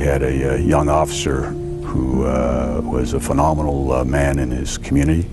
had a young officer who was a phenomenal man in his community.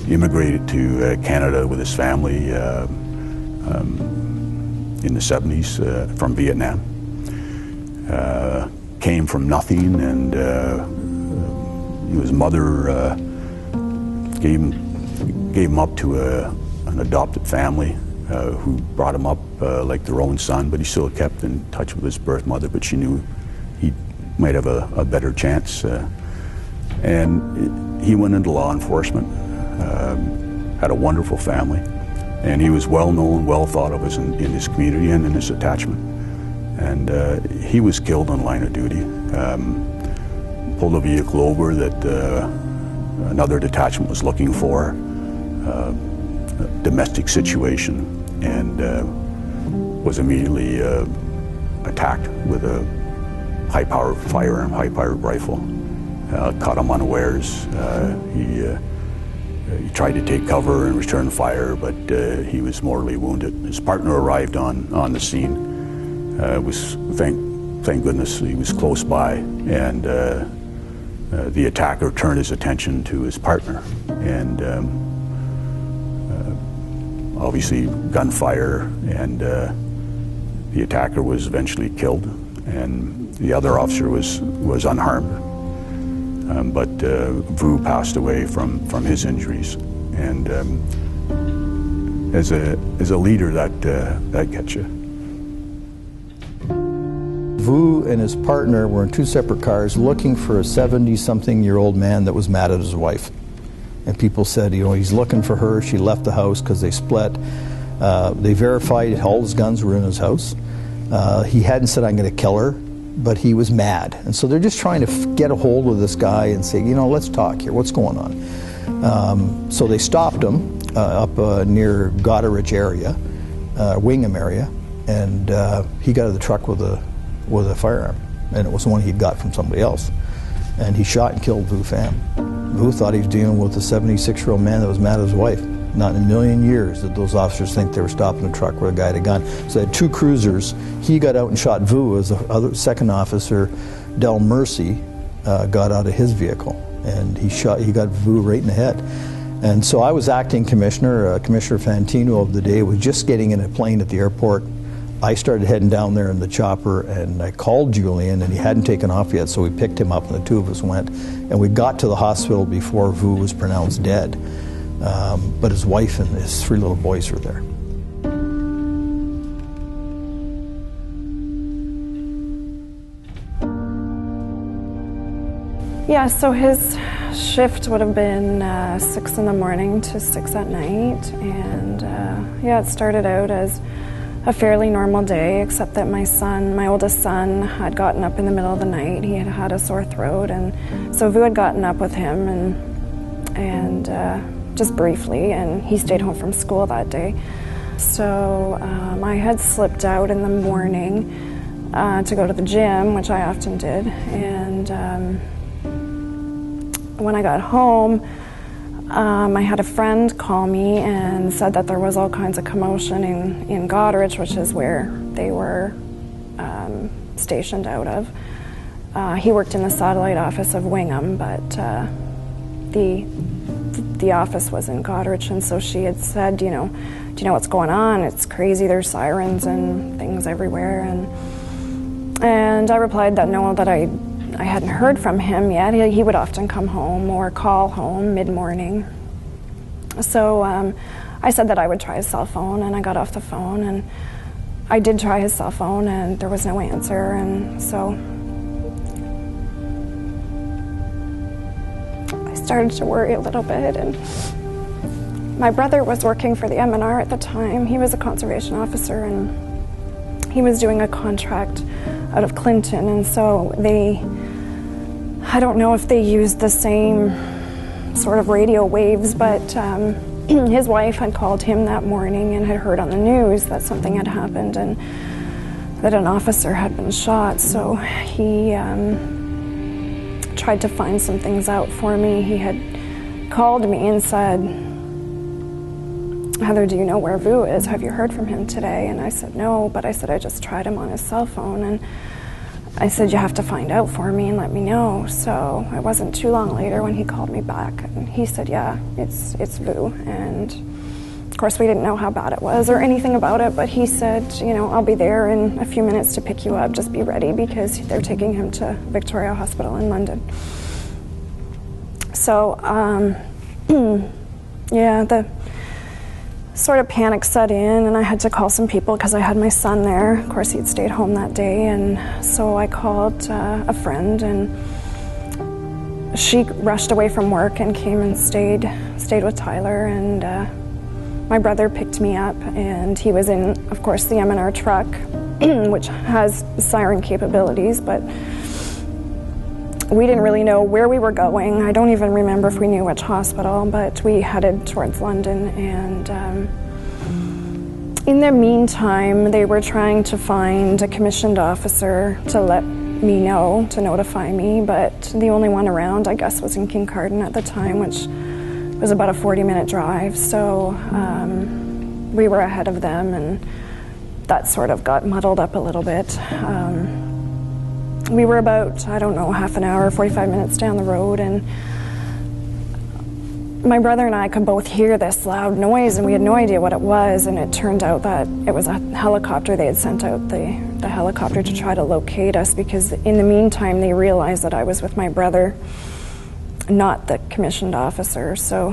Immigrated to Canada with his family in the 70s from Vietnam. Came from nothing, and his mother gave him up to an adopted family who brought him up like their own son, but he still kept in touch with his birth mother, but she knew he might have a better chance. And he went into law enforcement, had a wonderful family, and he was well known, well thought of in his community and in his attachment. And he was killed in line of duty. Pulled a vehicle over that another detachment was looking for, a domestic situation, and was immediately attacked with a high-powered firearm, high-powered rifle. Caught him unawares. He tried to take cover and return fire, but he was mortally wounded. His partner arrived on the scene. Thank goodness he was close by, and the attacker turned his attention to his partner, and obviously gunfire, and the attacker was eventually killed, and the other officer was unharmed. But Vu passed away from his injuries, and as a leader, that gets you. Vu and his partner were in two separate cars looking for a 70-something-year-old man that was mad at his wife. And people said, he's looking for her. She left the house because they split. They verified all his guns were in his house. He hadn't said, I'm going to kill her, but he was mad. And so they're just trying to get a hold of this guy and say, let's talk here. What's going on? So they stopped him up near Goderich area, Wingham area, and he got out of the truck with a firearm, and it was the one he'd got from somebody else. And he shot and killed Vu Pham. Vu thought he was dealing with a 76-year-old man that was mad at his wife. Not in a million years did those officers think they were stopping a truck with a guy had a gun. So they had two cruisers. He got out and shot Vu as the second officer, Del Mercy, got out of his vehicle. And he got Vu right in the head. And so I was acting commissioner. Commissioner Fantino of the day was just getting in a plane at the airport. I started heading down there in the chopper, and I called Julian, and he hadn't taken off yet, so we picked him up, and the two of us went. And we got to the hospital before Vu was pronounced dead. But his wife and his 3 little boys were there. Yeah, so his shift would have been 6 in the morning to 6 at night, and it started out as a fairly normal day, except that my oldest son, had gotten up in the middle of the night. He had had a sore throat, and so Vu had gotten up with him and just briefly, and he stayed home from school that day. So I had slipped out in the morning to go to the gym, which I often did, and when I got home, I had a friend call me and said that there was all kinds of commotion in Goderich, which is where they were stationed out of. He worked in the satellite office of Wingham, but the office was in Goderich, and so she had said, do you know what's going on? It's crazy, there's sirens and things everywhere. And I replied that no, that I hadn't heard from him yet. He would often come home or call home mid-morning. So I said that I would try his cell phone, and I got off the phone, and I did try his cell phone, and there was no answer, and so I started to worry a little bit. And my brother was working for the MNR at the time. He was a conservation officer, and he was doing a contract out of Clinton, and so I don't know if they used the same sort of radio waves, but his wife had called him that morning and had heard on the news that something had happened and that an officer had been shot. So he tried to find some things out for me. He had called me and said, Heather, do you know where Vu is? Have you heard from him today? And I said, no, but I said I just tried him on his cell phone. And I said, you have to find out for me and let me know. So it wasn't too long later when he called me back, and he said, yeah, it's VU. And of course we didn't know how bad it was or anything about it, but he said, you know, I'll be there in a few minutes to pick you up, just be ready, because they're taking him to Victoria Hospital in London. So yeah, the sort of panic set in, and I had to call some people because I had my son there. Of course, he'd stayed home that day, and so I called a friend, and she rushed away from work and came and stayed with Tyler, and my brother picked me up, and he was in, of course, the M&R truck, which has siren capabilities, but we didn't really know where we were going. I don't even remember if we knew which hospital, but we headed towards London, and in the meantime, they were trying to find a commissioned officer to let me know, to notify me, but the only one around, I guess, was in Kincardine at the time, which was about a 40-minute drive, so we were ahead of them, and that sort of got muddled up a little bit. We were about, I don't know, half an hour, 45 minutes down the road, and my brother and I could both hear this loud noise, and we had no idea what it was, and it turned out that it was a helicopter. They had sent out the helicopter to try to locate us, because in the meantime they realized that I was with my brother, not the commissioned officer. So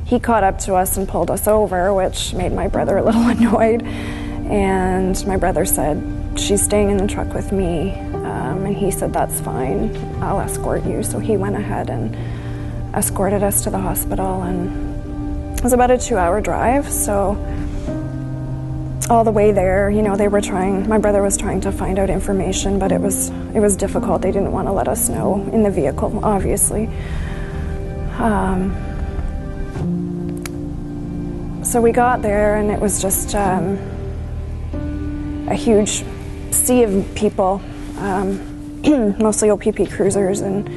he caught up to us and pulled us over, which made my brother a little annoyed, and my brother said, she's staying in the truck with me, and he said, that's fine, I'll escort you. So he went ahead and escorted us to the hospital, and it was about a 2-hour drive. So all the way there, you know, my brother was trying to find out information, but it was difficult. They didn't want to let us know in the vehicle, obviously. So we got there, and it was just a huge sea of people, mostly O.P.P cruisers and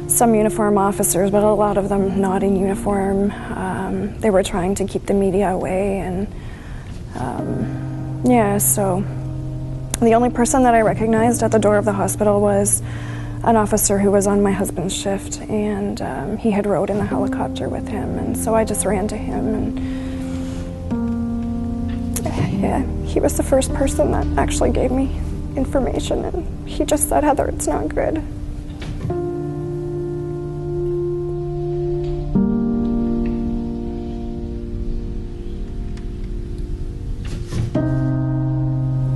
some uniform officers, but a lot of them not in uniform. They were trying to keep the media away, and yeah, so the only person that I recognized at the door of the hospital was an officer who was on my husband's shift, and he had rode in the helicopter with him, and so I just ran to him, and yeah, he was the first person that actually gave me information, and he just said, Heather, it's not good.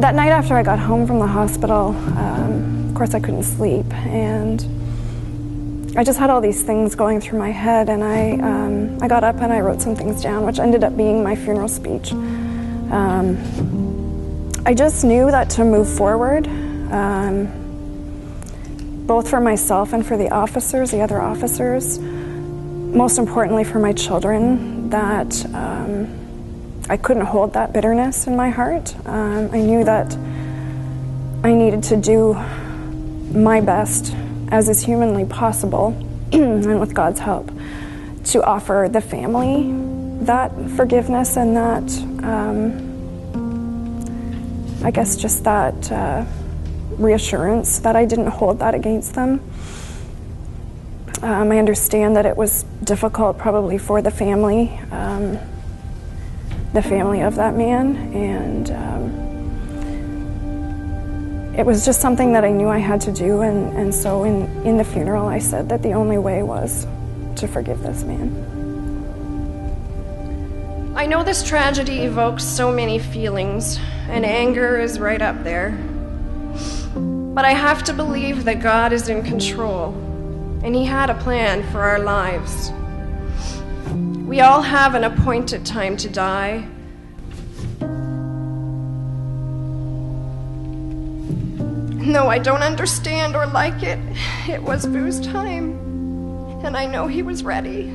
That night after I got home from the hospital, of course I couldn't sleep, and I just had all these things going through my head, and I got up and I wrote some things down, which ended up being my funeral speech. I just knew that to move forward, both for myself and for the other officers, most importantly for my children, that I couldn't hold that bitterness in my heart. I knew that I needed to do my best, as is humanly possible, and with God's help, to offer the family that forgiveness and that, I guess, just that reassurance that I didn't hold that against them. I understand that it was difficult probably for the family of that man, and it was just something that I knew I had to do, and so in the funeral I said that the only way was to forgive this man. I know this tragedy evokes so many feelings, and anger is right up there. But I have to believe that God is in control, and He had a plan for our lives. We all have an appointed time to die. No, I don't understand or like it. It was Vu's time, and I know he was ready.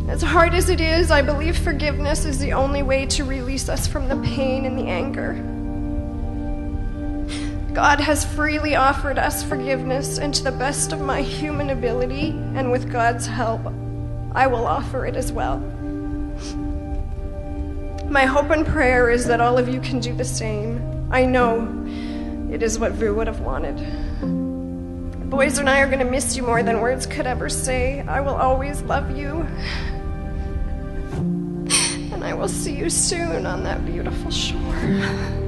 As hard as it is, I believe forgiveness is the only way to release us from the pain and the anger. God has freely offered us forgiveness, and to the best of my human ability, and with God's help, I will offer it as well. My hope and prayer is that all of you can do the same. I know it is what Vu would have wanted. The boys and I are going to miss you more than words could ever say. I will always love you. And I will see you soon on that beautiful shore.